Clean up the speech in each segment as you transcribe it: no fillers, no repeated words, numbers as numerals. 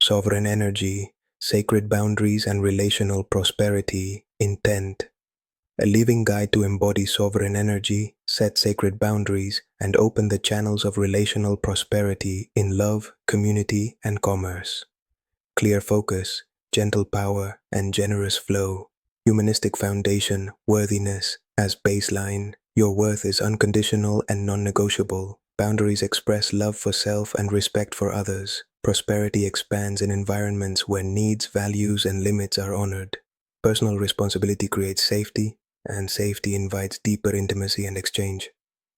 sovereign energy, sacred boundaries and relational prosperity, intent. A living guide to embody sovereign energy, set sacred boundaries, and open the channels of relational prosperity in love, community, and commerce. Clear focus, gentle power, and generous flow. Humanistic foundation, worthiness. As baseline, your worth is unconditional and non-negotiable. Boundaries express love for self and respect for others. Prosperity expands in environments where needs, values, and limits are honored. Personal responsibility creates safety, and safety invites deeper intimacy and exchange.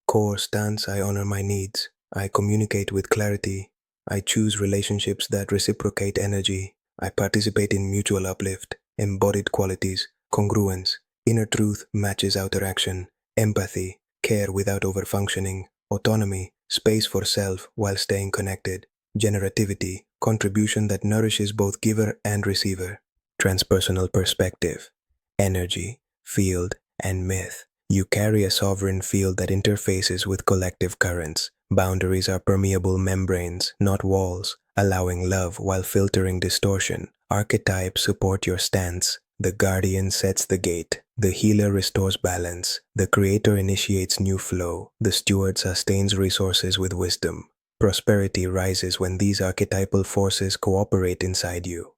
Core stance: I honor my needs. I communicate with clarity. I choose relationships that reciprocate energy. I participate in mutual uplift. Embodied qualities: congruence. Inner truth matches outer action. Empathy, care without overfunctioning. Autonomy, space for self while staying connected. Generativity, contribution that nourishes both giver and receiver. Transpersonal perspective, energy, field, and myth. You carry a sovereign field that interfaces with collective currents. Boundaries are permeable membranes, not walls, allowing love while filtering distortion. Archetypes support your stance. The guardian sets the gate. The healer restores balance. The creator initiates new flow. The steward sustains resources with wisdom. Prosperity rises when these archetypal forces cooperate inside you.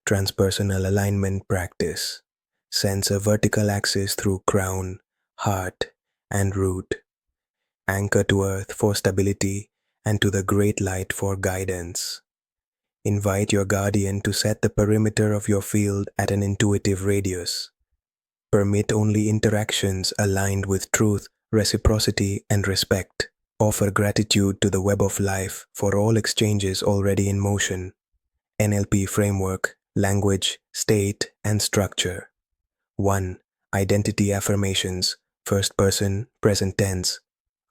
Transpersonal alignment practice. Sense a vertical axis through crown, heart, and root. Anchor to earth for stability and to the great light for guidance. Invite your guardian to set the perimeter of your field at an intuitive radius. Permit only interactions aligned with truth, reciprocity, and respect. Offer gratitude to the web of life for all exchanges already in motion. NLP framework, language, state, and structure. 1. Identity affirmations. First person, present tense.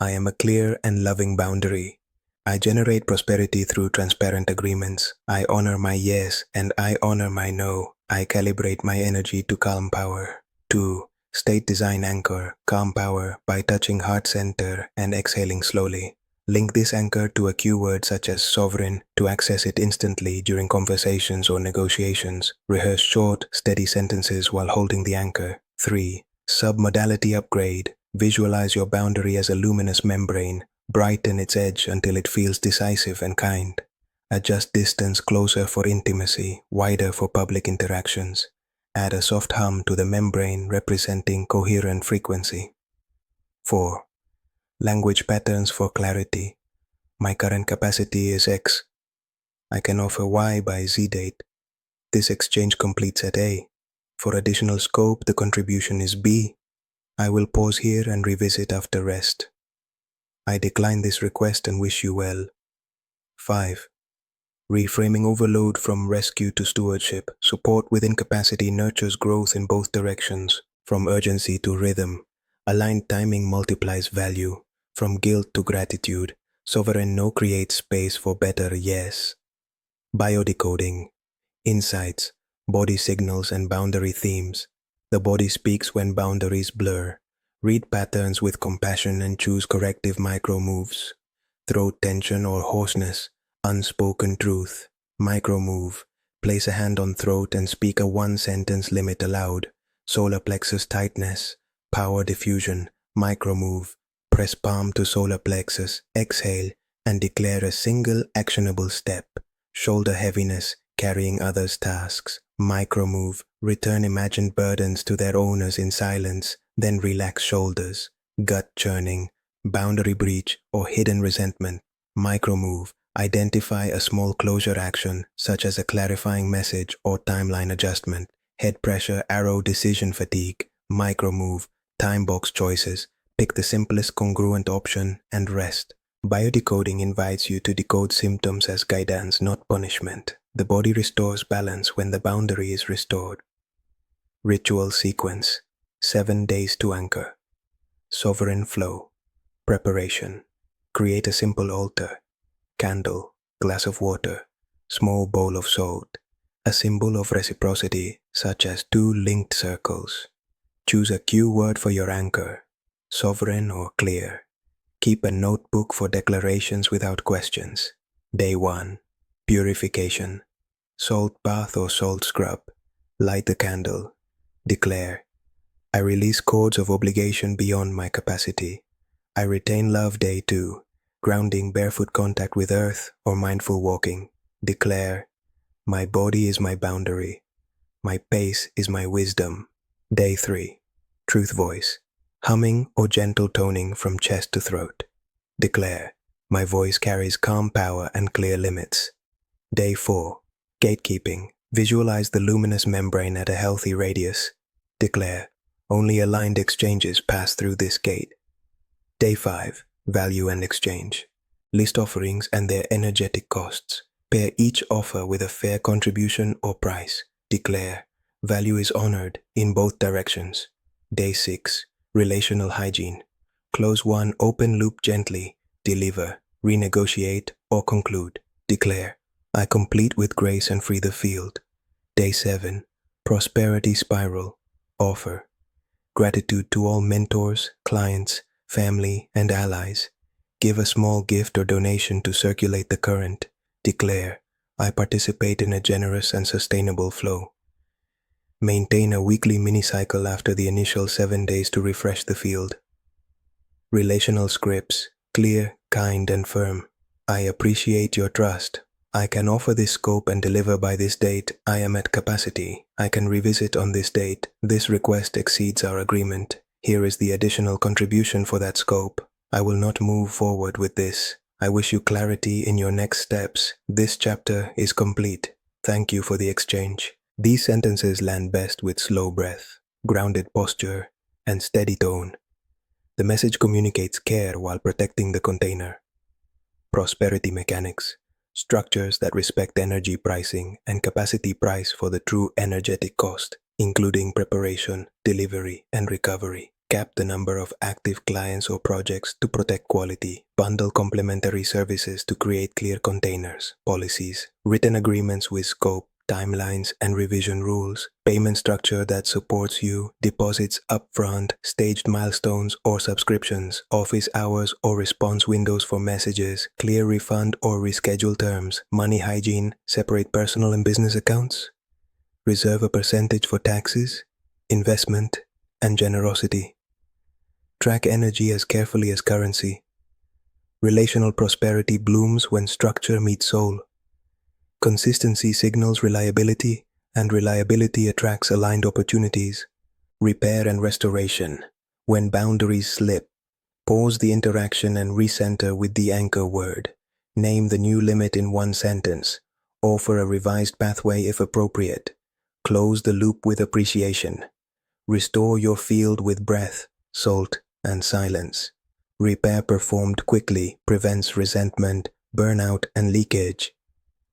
I am a clear and loving boundary. I generate prosperity through transparent agreements. I honor my yes and I honor my no. I calibrate my energy to calm power. 2. State design anchor, calm power by touching heart center and exhaling slowly. Link this anchor to a keyword such as sovereign to access it instantly during conversations or negotiations. Rehearse short, steady sentences while holding the anchor. 3. Submodality upgrade. Visualize your boundary as a luminous membrane. Brighten its edge until it feels decisive and kind. Adjust distance closer for intimacy, wider for public interactions. Add a soft hum to the membrane representing coherent frequency. 4. Language patterns for clarity. My current capacity is X. I can offer Y by Z date. This exchange completes at A. For additional scope, the contribution is B. I will pause here and revisit after rest. I decline this request and wish you well. 5. Reframing overload from rescue to stewardship. Support within capacity nurtures growth in both directions, from urgency to rhythm. Aligned timing multiplies value. From guilt to gratitude, sovereign no creates space for better yes. Biodecoding. Insights, body signals and boundary themes. The body speaks when boundaries blur. Read patterns with compassion and choose corrective micro-moves. Throat tension or hoarseness, unspoken truth. Micro-move. Place a hand on throat and speak a one-sentence limit aloud. Solar plexus tightness, power diffusion. Micro-move. Press palm to solar plexus, exhale, and declare a single actionable step. Shoulder heaviness, carrying others' tasks. Micro-move. Return imagined burdens to their owners in silence, then relax shoulders. Gut churning, boundary breach, or hidden resentment. Micro-move. Identify a small closure action, such as a clarifying message or timeline adjustment. Head pressure, arrow, decision fatigue. Micro-move. Time box choices. Pick the simplest congruent option and rest. Biodecoding invites you to decode symptoms as guidance, not punishment. The body restores balance when the boundary is restored. Ritual sequence. 7 days to anchor. Sovereign flow. Preparation. Create a simple altar. Candle, glass of water, small bowl of salt. A symbol of reciprocity, such as 2 linked circles. Choose a cue word for your anchor. Sovereign or clear. Keep a notebook for declarations without questions. Day 1. Purification. Salt bath or salt scrub. Light the candle. Declare, I release cords of obligation beyond my capacity. I retain love day 2, grounding barefoot contact with earth or mindful walking. Declare, my body is my boundary. My pace is my wisdom. Day 3, truth voice. Humming or gentle toning from chest to throat. Declare, my voice carries calm power and clear limits. Day 4, gatekeeping. Visualize the luminous membrane at a healthy radius. Declare, only aligned exchanges pass through this gate. Day 5, value and exchange. List offerings and their energetic costs. Pair each offer with a fair contribution or price. Declare, value is honored in both directions. Day 6, relational hygiene. Close one open loop gently. Deliver, renegotiate, or conclude. Declare, I complete with grace and free the field. Day 7, prosperity spiral. Offer, gratitude to all mentors, clients, family, and allies. Give a small gift or donation to circulate the current. Declare, I participate in a generous and sustainable flow. Maintain a weekly mini-cycle after the initial 7 days to refresh the field. Relational scripts, clear, kind, and firm. I appreciate your trust. I can offer this scope and deliver by this date. I am at capacity. I can revisit on this date. This request exceeds our agreement. Here is the additional contribution for that scope. I will not move forward with this. I wish you clarity in your next steps. This chapter is complete. Thank you for the exchange. These sentences land best with slow breath, grounded posture, and steady tone. The message communicates care while protecting the container. Prosperity mechanics. Structures that respect energy pricing and capacity price for the true energetic cost, including preparation, delivery, and recovery. Cap the number of active clients or projects to protect quality. Bundle complementary services to create clear containers. Policies. Written agreements with scope, timelines, and revision rules. Payment structure that supports you. Deposits upfront, staged milestones or subscriptions. Office hours or response windows for messages. Clear refund or reschedule terms. Money hygiene. Separate personal and business accounts. Reserve a percentage for taxes, investment, and generosity. Track energy as carefully as currency. Relational prosperity blooms when structure meets soul. Consistency signals reliability, and reliability attracts aligned opportunities. Repair and restoration. When boundaries slip, pause the interaction and recenter with the anchor word. Name the new limit in one sentence. Offer a revised pathway if appropriate. Close the loop with appreciation. Restore your field with breath, salt, and silence. Repair performed quickly prevents resentment, burnout, and leakage.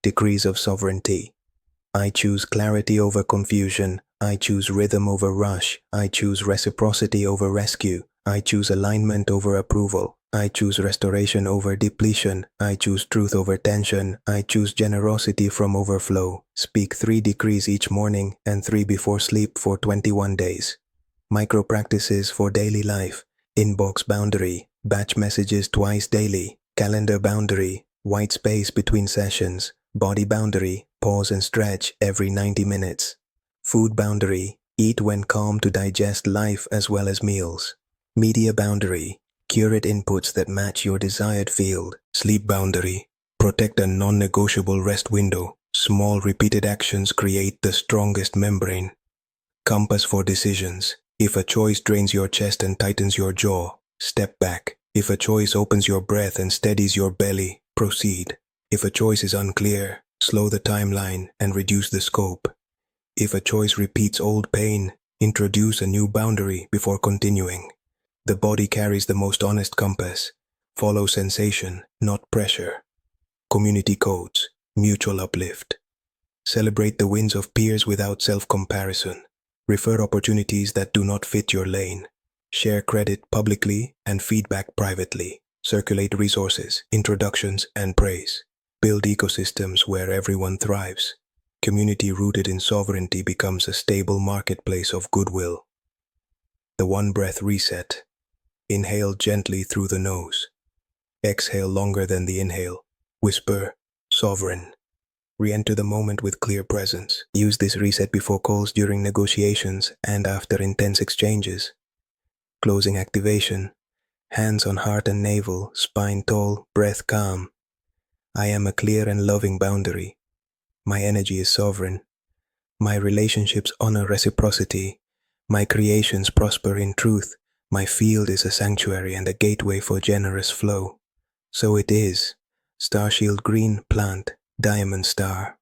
Degrees of sovereignty. I choose clarity over confusion. I choose rhythm over rush. I choose reciprocity over rescue. I choose alignment over approval. I choose restoration over depletion. I choose truth over tension. I choose generosity from overflow. Speak 3 decrees each morning and 3 before sleep for 21 days. Micro practices for daily life. Inbox boundary. Batch messages twice daily. Calendar boundary. White space between sessions. Body boundary. Pause and stretch every 90 minutes. Food boundary. Eat when calm to digest life as well as meals. Media boundary. Curate inputs that match your desired field. Sleep boundary. Protect a non-negotiable rest window. Small repeated actions create the strongest membrane. Compass for decisions. If a choice drains your chest and tightens your jaw, step back. If a choice opens your breath and steadies your belly, proceed. If a choice is unclear, slow the timeline and reduce the scope. If a choice repeats old pain, introduce a new boundary before continuing. The body carries the most honest compass. Follow sensation, not pressure. Community codes, mutual uplift. Celebrate the wins of peers without self-comparison. Refer opportunities that do not fit your lane. Share credit publicly and feedback privately. Circulate resources, introductions, and praise. Build ecosystems where everyone thrives. Community rooted in sovereignty becomes a stable marketplace of goodwill. The one breath reset. Inhale gently through the nose. Exhale longer than the inhale. Whisper, sovereign. Re-enter the moment with clear presence. Use this reset before calls, during negotiations, and after intense exchanges. Closing activation. Hands on heart and navel, spine tall, breath calm. I am a clear and loving boundary. My energy is sovereign. My relationships honor reciprocity. My creations prosper in truth. My field is a sanctuary and a gateway for generous flow. So it is. Starshield green, plant, diamond star.